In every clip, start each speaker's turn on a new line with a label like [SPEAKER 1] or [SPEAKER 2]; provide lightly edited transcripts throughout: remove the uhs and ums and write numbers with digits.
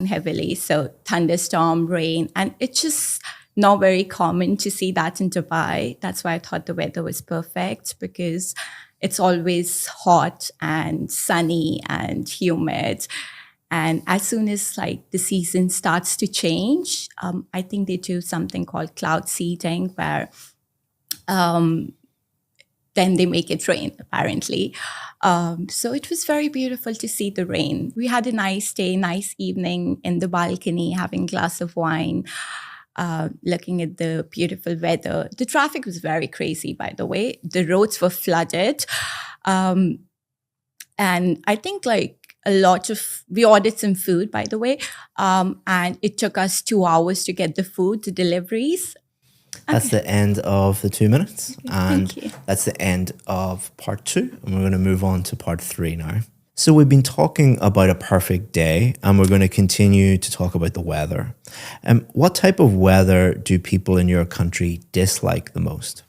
[SPEAKER 1] heavily. So thunderstorm, rain, and it's just not very common to see that in Dubai. That's why I thought the weather was perfect, because it's always hot and sunny and humid. And as soon as like the season starts to change, I think they do something called cloud seeding, where then they make it rain, apparently. So it was very beautiful to see the rain. We had a nice day, nice evening in the balcony, having a glass of wine, looking at the beautiful weather. The traffic was very crazy, by the way. The roads were flooded. And I think we ordered some food, by the way, and it took us 2 hours to get the food, the deliveries.
[SPEAKER 2] That's the end of the 2 minutes. And
[SPEAKER 1] Thank you.
[SPEAKER 2] that's the end of part 2. And we're going to move on to part 3 now. So we've been talking about a perfect day, and we're going to continue to talk about the weather. What type of weather do people in your country dislike the most?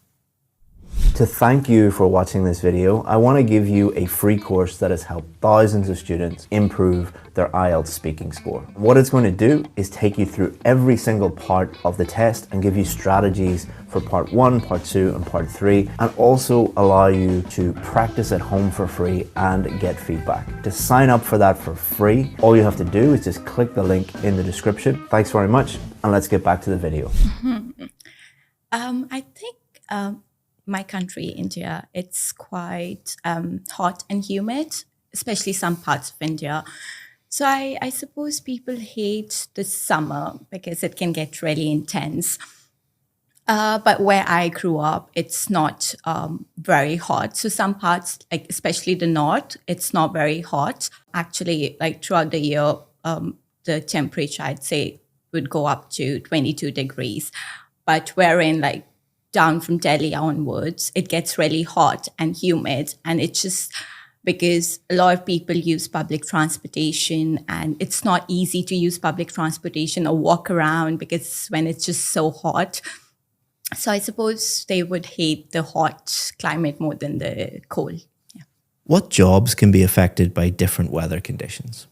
[SPEAKER 2] To thank you for watching this video, I want to give you a free course that has helped thousands of students improve their IELTS speaking score. What it's going to do is take you through every single part of the test and give you strategies for part 1, part 2, and part 3, and also allow you to practice at home for free and get feedback. To sign up for that for free, all you have to do is just click the link in the description. Thanks very much, and let's get back to the video.
[SPEAKER 1] I think my country, India, it's quite hot and humid, especially some parts of India. So I suppose people hate the summer because it can get really intense. But where I grew up, it's not very hot. So some parts, like especially the north, it's not very hot. Actually, like throughout the year, the temperature, I'd say, would go up to 22 degrees. But wherein like down from Delhi onwards, it gets really hot and humid. And it's just because a lot of people use public transportation, and it's not easy to use public transportation or walk around because when it's just so hot. So I suppose they would hate the hot climate more than the cold. Yeah.
[SPEAKER 2] What jobs can be affected by different weather conditions?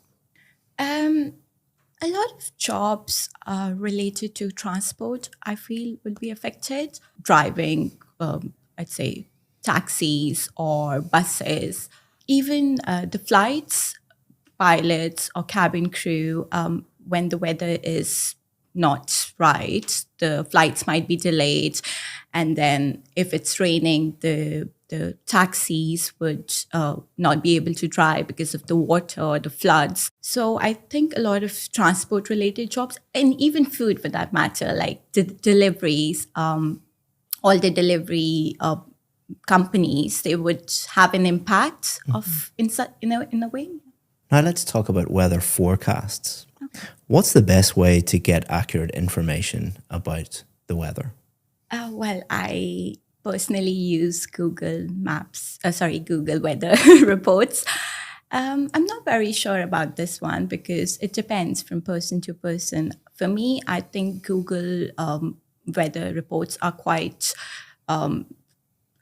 [SPEAKER 1] A lot of jobs related to transport, I feel, will be affected. Driving, I'd say taxis or buses, even the flights, pilots or cabin crew, when the weather is not right, the flights might be delayed. And then if it's raining, the taxis would not be able to drive because of the water or the floods. So I think a lot of transport related jobs, and even food for that matter, like the deliveries, all the delivery companies, they would have an impact of in a way.
[SPEAKER 2] Now let's talk about weather forecasts. Okay. What's the best way to get accurate information about the weather?
[SPEAKER 1] Well, I personally use Google weather reports. I'm not very sure about this one because it depends from person to person. For me, I think Google weather reports are quite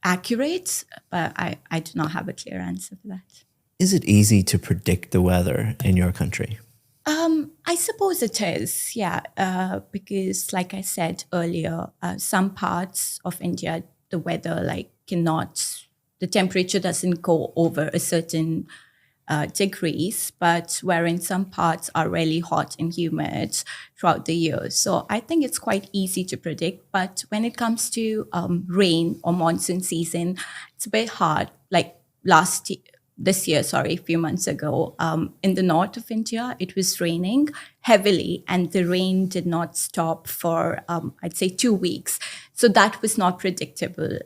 [SPEAKER 1] accurate, but I do not have a clear answer for that.
[SPEAKER 2] Is it easy to predict the weather in your country?
[SPEAKER 1] I suppose it is, yeah, because like I said earlier, some parts of India, the weather the temperature doesn't go over a certain degrees, but wherein some parts are really hot and humid throughout the year. So I think it's quite easy to predict, but when it comes to rain or monsoon season, it's a bit hard. Like a few months ago, in the north of India, it was raining heavily and the rain did not stop for, I'd say 2 weeks. So that was not predictable.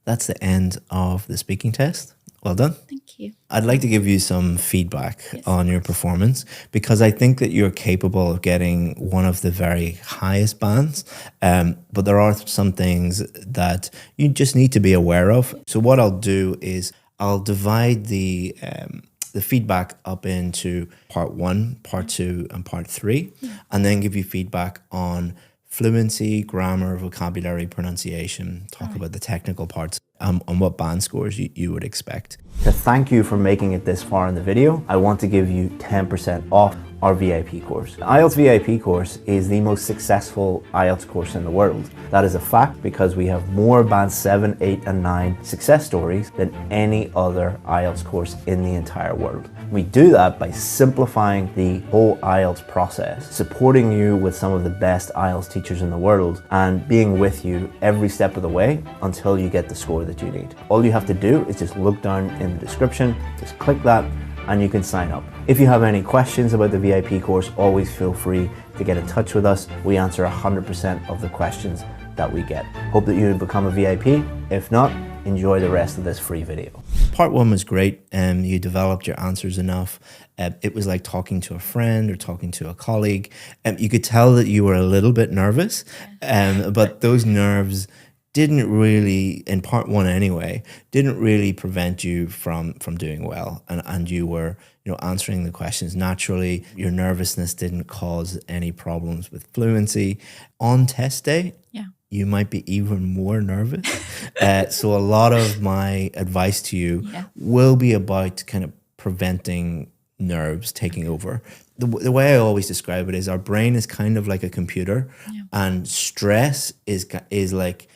[SPEAKER 2] That's the end of the speaking test. Well done.
[SPEAKER 1] Thank you.
[SPEAKER 2] I'd like to give you some feedback on your performance because I think that you're capable of getting one of the very highest bands, but there are some things that you just need to be aware of. So what I'll do is I'll divide the feedback up into part 1, part 2, and part 3, and then give you feedback on fluency, grammar, vocabulary, pronunciation, talk about the technical parts, on what band scores you would expect. To thank you for making it this far in the video, I want to give you 10% off
[SPEAKER 3] our VIP course. The IELTS VIP course is the most successful IELTS course in the world. That is a fact because we have more Band 7, 8 and 9 success stories than any other IELTS course in the entire world. We do that by simplifying the whole IELTS process, supporting you with some of the best IELTS teachers in the world, and being with you every step of the way until you get the score that you need. All you have to do is just look down in the description, just click that, and you can sign up. If you have any questions about the VIP course, always feel free to get in touch with us. We answer 100% of the questions that we get. Hope that you become a VIP. If not, enjoy the rest of this free video.
[SPEAKER 2] Part 1 was great. You developed your answers enough. It was like talking to a friend or talking to a colleague. You could tell that you were a little bit nervous, but those nerves didn't really, in part 1 anyway, didn't really prevent you from doing well. And you were, answering the questions naturally. Your nervousness didn't cause any problems with fluency. On test day, you might be even more nervous. So a lot of my advice to you will be about kind of preventing nerves taking over. The way I always describe it is our brain is kind of like a computer, and stress is like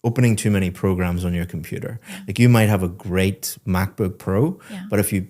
[SPEAKER 2] opening too many programs on your computer. Like you might have a great MacBook Pro, but if you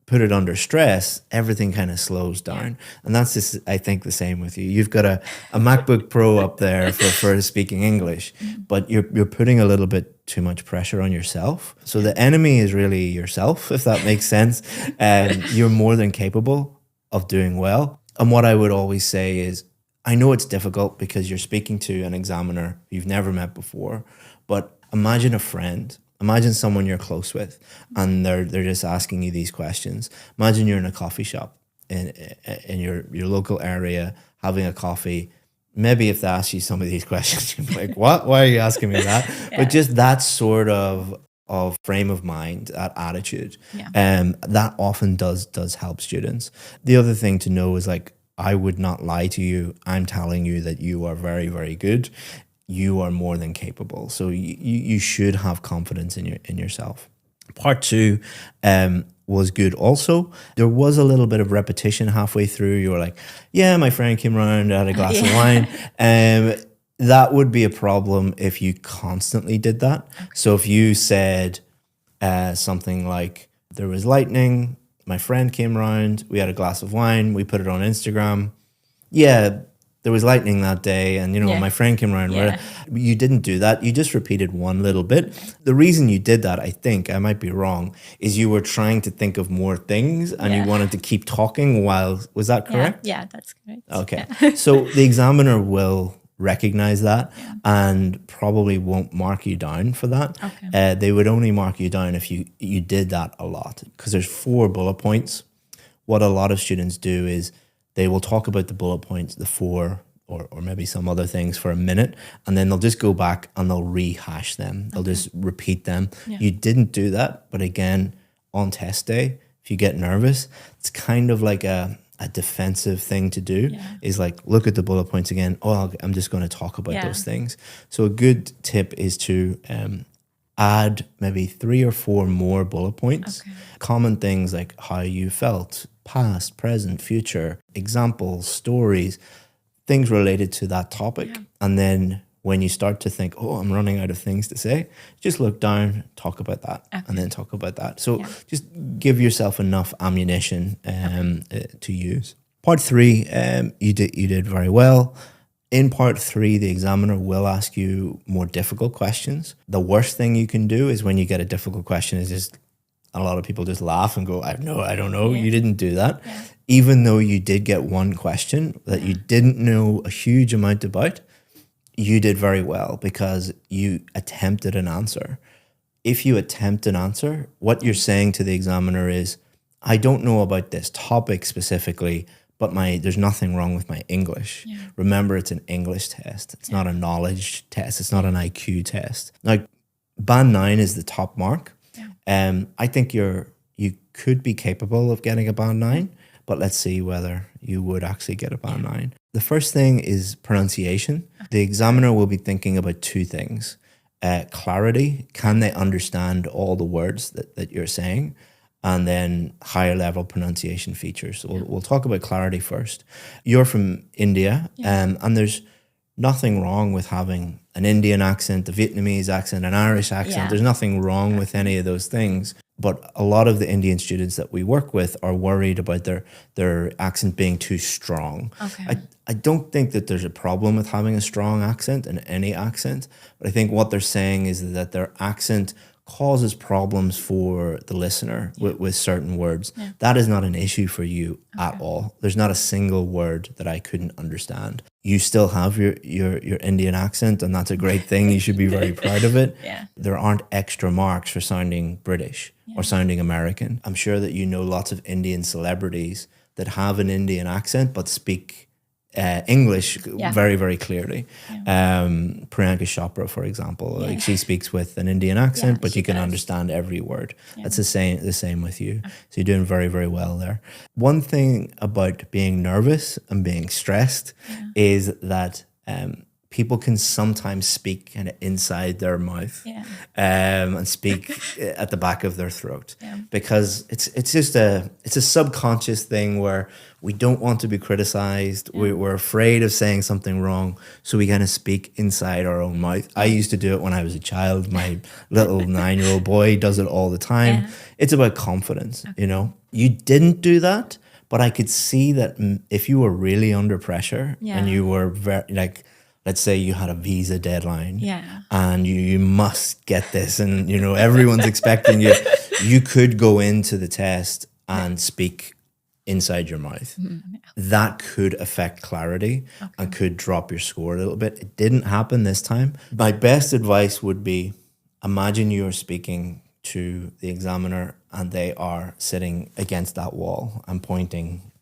[SPEAKER 2] put it under stress, everything kind of slows down. And that's just, I think, the same with you. You've got a MacBook Pro up there for speaking English, but you're putting a little bit too much pressure on yourself. So the enemy is really yourself, if that makes sense. And you're more than capable of doing well. And what I would always say is, I know it's difficult because you're speaking to an examiner you've never met before, but imagine a friend. Imagine someone you're close with, and they're just asking you these questions. Imagine you're in a coffee shop in your local area having a coffee. Maybe if they ask you some of these questions, you're like, "What? Why are you asking me that?" But just that sort of frame of mind, that attitude, that often does help students. The other thing to know is, like, I would not lie to you. I'm telling you that you are very, very good. You are more than capable. So you should have confidence in yourself. Part 2 was good also. There was a little bit of repetition halfway through. You were like, yeah, my friend came around, had a glass of wine. That would be a problem if you constantly did that. Okay. So if you said something like, there was lightning, my friend came around, we had a glass of wine, we put it on Instagram. Yeah, there was lightning that day, and my friend came around. You didn't do that. You just repeated one little bit. The reason you did that, I think, I might be wrong, is you were trying to think of more things and you wanted to keep talking while, was that correct?
[SPEAKER 1] Yeah, that's correct.
[SPEAKER 2] Okay. So the examiner will recognize that and probably won't mark you down for that. Okay. They would only mark you down if you did that a lot, because there's 4 bullet points. What a lot of students do is they will talk about the bullet points, the 4 or maybe some other things for a minute, and then they'll just go back and they'll rehash them. They'll just repeat them. You didn't do that, but again, on test day, if you get nervous, it's kind of like a defensive thing to do, is like, look at the bullet points again. Oh, I'm just going to talk about those things. So a good tip is to add maybe 3 or 4 more bullet points. Okay. Common things like how you felt, past, present, future, examples, stories, things related to that topic. And then when you start to think, oh, I'm running out of things to say, just look down, talk about that, and then talk about that. So just give yourself enough ammunition to use. Part 3, you did very well. In part 3, the examiner will ask you more difficult questions. The worst thing you can do is when you get a difficult question is just, a lot of people just laugh and go, I don't know. You didn't do that. Even though you did get one question that you didn't know a huge amount about, you did very well because you attempted an answer. If you attempt an answer, what you're saying to the examiner is, I don't know about this topic specifically, but there's nothing wrong with my English. Remember, it's an English test. It's not a knowledge test. It's not an IQ test. Now, Band 9 is the top mark. I think you could be capable of getting a Band 9, but let's see whether you would actually get a Band 9. The first thing is pronunciation. The examiner will be thinking about 2 things. Clarity, can they understand all the words that you're saying? and then higher level pronunciation features. So we'll talk about clarity first. You're from India, and there's nothing wrong with having an Indian accent, a Vietnamese accent, an Irish accent.
[SPEAKER 1] Yeah.
[SPEAKER 2] There's nothing wrong with any of those things. But a lot of the Indian students that we work with are worried about their accent being too strong.
[SPEAKER 1] Okay.
[SPEAKER 2] I don't think that there's a problem with having a strong accent in any accent, but I think what they're saying is that their accent causes problems for the listener with certain words.
[SPEAKER 1] Yeah.
[SPEAKER 2] That is not an issue for you at all. There's not a single word that I couldn't understand. You still have your Indian accent, and that's a great thing. You should be very proud of it.
[SPEAKER 1] Yeah.
[SPEAKER 2] There aren't extra marks for sounding British or sounding American. I'm sure that you know lots of Indian celebrities that have an Indian accent but speak English very, very clearly. Priyanka Chopra, for example, like she speaks with an Indian accent, but you can understand every word. That's the same with you. So you're doing very, very well there. One thing about being nervous and being stressed is that people can sometimes speak kind of inside their mouth and speak at the back of their throat because it's just a subconscious thing where we don't want to be criticized. We're afraid of saying something wrong, so we kind of speak inside our own mouth. I used to do it when I was a child. My little 9-year-old boy does it all the time. It's about confidence, you know. You didn't do that, but I could see that if you were really under pressure and you were very like, let's say you had a visa deadline and you must get this and, you know, everyone's expecting you, you could go into the test and speak inside your mouth. That could affect clarity and could drop your score a little bit. It didn't happen this time. My best advice would be, imagine you're speaking to the examiner and they are sitting against that wall and pointing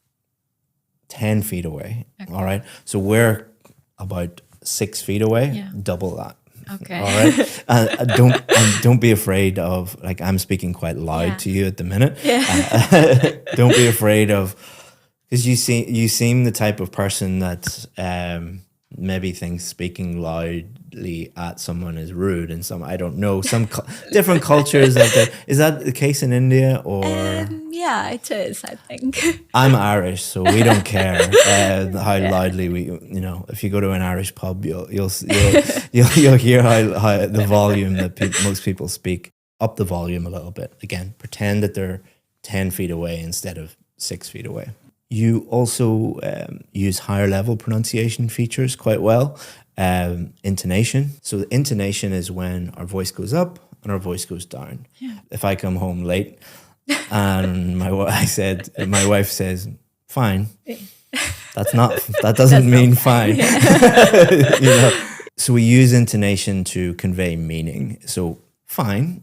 [SPEAKER 2] 10 feet away. All right. So we're about 6 feet away, double that.
[SPEAKER 1] Okay.
[SPEAKER 2] All right. Don't be afraid of, like, I'm speaking quite loud to you at the minute. Don't be afraid of, because you seem the type of person that maybe thinks speaking loudly at someone is rude, and some, I don't know, some different cultures out there. Is that the case in India or?
[SPEAKER 1] Yeah, it is, I think.
[SPEAKER 2] I'm Irish, so we don't care how loudly we, you know, if you go to an Irish pub, you'll hear how the volume that most people speak. Up the volume a little bit. Again, pretend that they're 10 feet away instead of 6 feet away. You also use higher level pronunciation features quite well. Intonation. So the intonation is when our voice goes up and our voice goes down. If I come home late and my wife says, fine. That doesn't mean fine. You know? So we use intonation to convey meaning. So fine,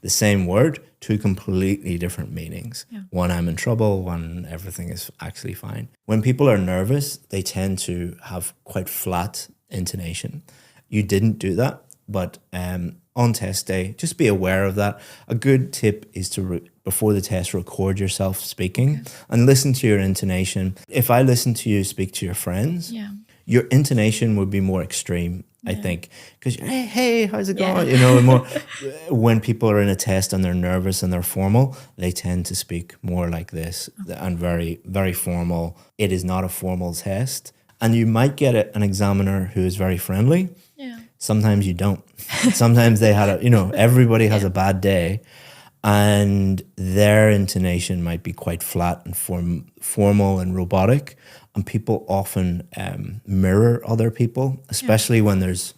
[SPEAKER 2] the same word, two completely different meanings. One, I'm in trouble, one, everything is actually fine. When people are nervous, they tend to have quite flat intonation. You didn't do that, but on test day, just be aware of that. A good tip is to, before the test, record yourself speaking and listen to your intonation. If I listen to you speak to your friends, your intonation would be more extreme, I think, because hey, how's it going? You know, more when people are in a test and they're nervous and they're formal, they tend to speak more like this and very, very formal. It is not a formal test, and you might get an examiner who is very friendly. Sometimes you don't. Sometimes they had everybody has a bad day, and their intonation might be quite flat and formal and robotic. And people often mirror other people, especially when there's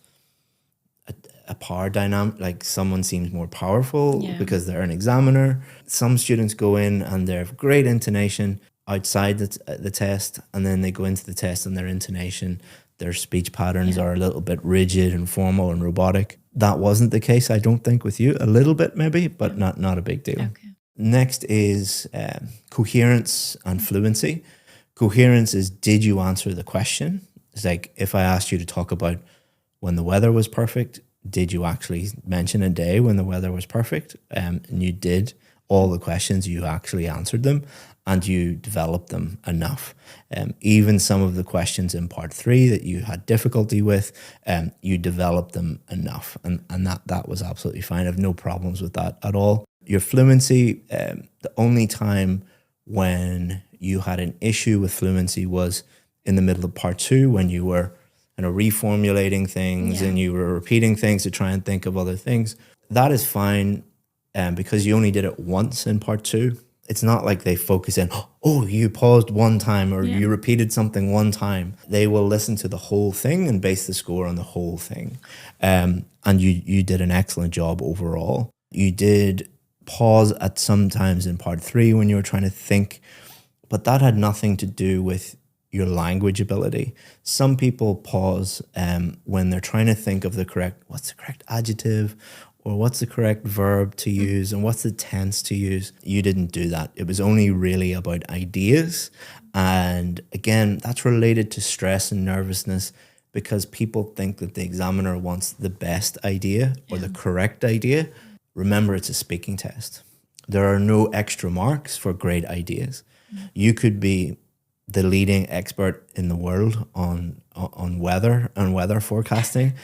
[SPEAKER 2] a power dynamic, like someone seems more powerful because they're an examiner. Some students go in and they have great intonation outside the test, and then they go into the test and their intonation, their speech patterns are a little bit rigid and formal and robotic. That wasn't the case, I don't think, with you. A little bit maybe, but not a big deal. Next is coherence and fluency. Coherence is, did you answer the question? It's like, if I asked you to talk about when the weather was perfect, did you actually mention a day when the weather was perfect? And you did all the questions, you actually answered them. and you develop them enough. Even some of the questions in part 3 that you had difficulty with, you developed them enough, and that was absolutely fine. I have no problems with that at all. Your fluency, the only time when you had an issue with fluency was in the middle of part 2, when you were reformulating things and you were repeating things to try and think of other things. That is fine, because you only did it once in part 2. It's not like they focus in, oh, you paused one time or you repeated something one time. They will listen to the whole thing and base the score on the whole thing. And you did an excellent job overall. You did pause at some times in part 3 when you were trying to think, but that had nothing to do with your language ability. Some people pause when they're trying to think of what's the correct adjective, or what's the correct verb to use, and what's the tense to use. You didn't do that. It was only really about ideas. And again, that's related to stress and nervousness, because people think that the examiner wants the best idea or the correct idea. Remember, it's a speaking test. There are no extra marks for great ideas. You could be the leading expert in the world on weather and weather forecasting,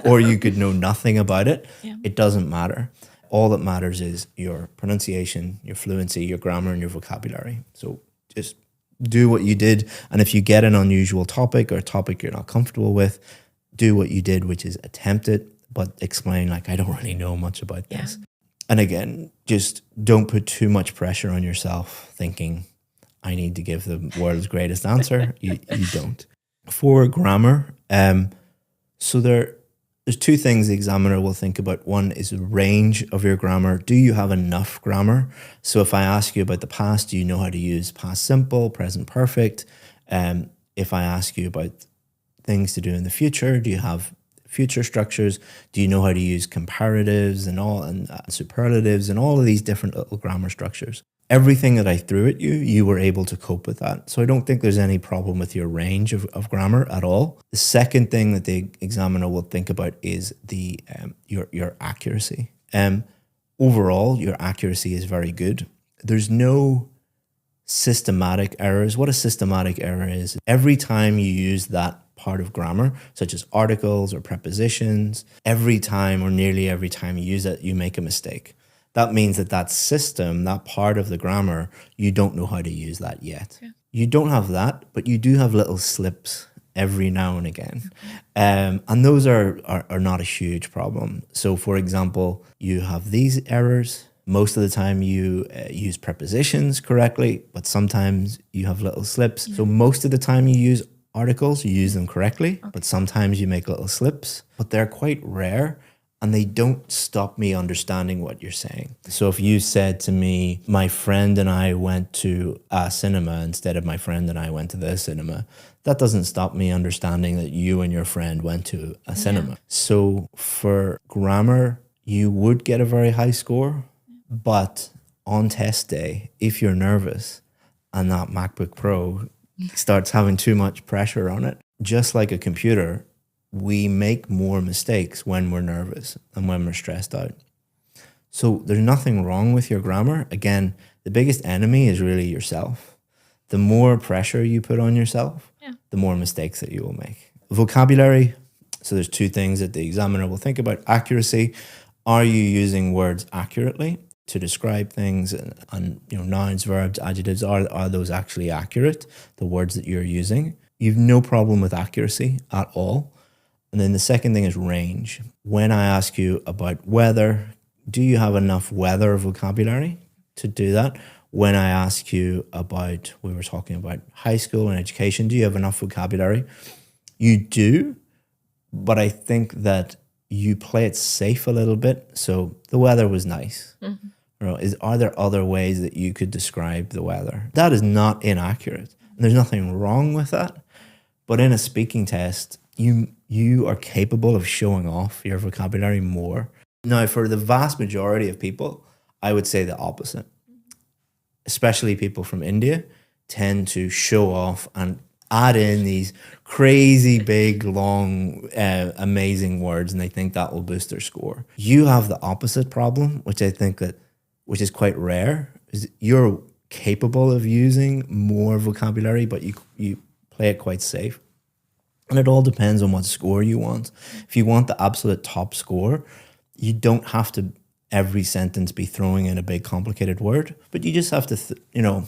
[SPEAKER 2] or you could know nothing about it. It doesn't matter. All that matters is your pronunciation, your fluency, your grammar, and your vocabulary. So just do what you did. And if you get an unusual topic or a topic you're not comfortable with, do what you did, which is attempt it, but explain, like, I don't really know much about this. And again, just don't put too much pressure on yourself thinking, I need to give the world's greatest answer. You don't. For grammar, so there's 2 things the examiner will think about. One is the range of your grammar. Do you have enough grammar? So if I ask you about the past, do you know how to use past simple, present perfect? If I ask you about things to do in the future, do you have future structures? Do you know how to use comparatives and superlatives and all of these different little grammar structures? Everything that I threw at you, you were able to cope with that. So I don't think there's any problem with your range of grammar at all. The second thing that the examiner will think about is your accuracy. Overall, your accuracy is very good. There's no systematic errors. What a systematic error is, every time you use that part of grammar, such as articles or prepositions, every time or nearly every time you use it, you make a mistake. That means that system, that part of the grammar, you don't know how to use that yet. You don't have that, but you do have little slips every now and again. And those are not a huge problem. So for example, you have these errors. Most of the time you use prepositions correctly, but sometimes you have little slips. So most of the time you use articles, you use them correctly, but sometimes you make little slips, but they're quite rare. And they don't stop me understanding what you're saying. So if you said to me, my friend and I went to a cinema instead of my friend and I went to the cinema, that doesn't stop me understanding that you and your friend went to a cinema. So for grammar, you would get a very high score, but on test day, if you're nervous and that MacBook Pro starts having too much pressure on it, just like a computer, we make more mistakes when we're nervous and when we're stressed out. So there's nothing wrong with your grammar. Again, the biggest enemy is really yourself. The more pressure you put on yourself, the more mistakes that you will make. Vocabulary. So there's 2 things that the examiner will think about. Accuracy. Are you using words accurately to describe things? And nouns, verbs, adjectives, are those actually accurate, the words that you're using? You've no problem with accuracy at all. And then the second thing is range. When I ask you about weather, do you have enough weather vocabulary to do that? When I ask you about, we were talking about high school and education, do you have enough vocabulary? You do, but I think that you play it safe a little bit. So the weather was nice. Are there other ways that you could describe the weather? That is not inaccurate. And there's nothing wrong with that. But in a speaking test, you are capable of showing off your vocabulary more. Now, for the vast majority of people, I would say the opposite. Especially people from India tend to show off and add in these crazy big, long, amazing words, and they think that will boost their score. You have the opposite problem, which is quite rare. Is you're capable of using more vocabulary, but you play it quite safe. And it all depends on what score you want. If you want the absolute top score, you don't have to every sentence be throwing in a big complicated word, but you just have to,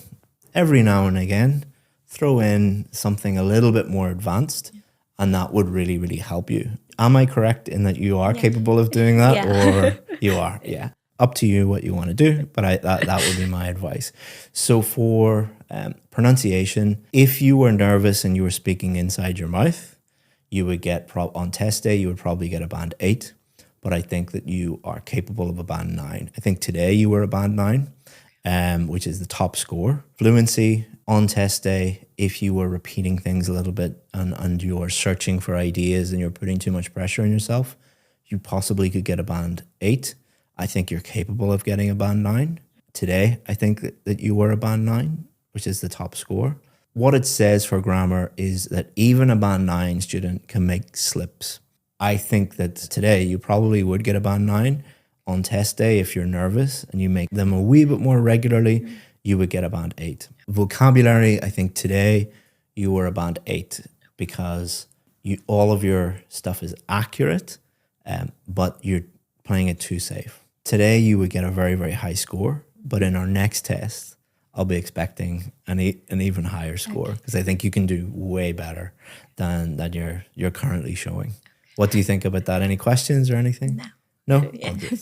[SPEAKER 2] every now and again, throw in something a little bit more advanced, and that would really, really help you. Am I correct in that you are capable of doing that?
[SPEAKER 1] Yeah.
[SPEAKER 2] Or you are? Yeah. Up to you what you want to do, but that would be my advice. So for pronunciation, if you were nervous and you were speaking inside your mouth, you would get, on test day, you would probably get a band 8, but I think that you are capable of a band 9. I think today you were a band 9, which is the top score. Fluency, on test day, if you were repeating things a little bit and you're searching for ideas and you're putting too much pressure on yourself, you possibly could get a band 8. I think you're capable of getting a band 9. Today, I think that you were a band 9, which is the top score. What it says for grammar is that even a band 9 student can make slips. I think that today you probably would get a band 9. On test day, if you're nervous and you make them a wee bit more regularly, you would get a band 8. Vocabulary, I think today you were a band 8 because all of your stuff is accurate, but you're playing it too safe. Today you would get a very, very high score, but in our next test, I'll be expecting an even higher score because I think you can do way better than that you're currently showing. What do you think about that? Any questions or anything?
[SPEAKER 1] No.
[SPEAKER 2] No?
[SPEAKER 1] Yeah.
[SPEAKER 2] Oh, good.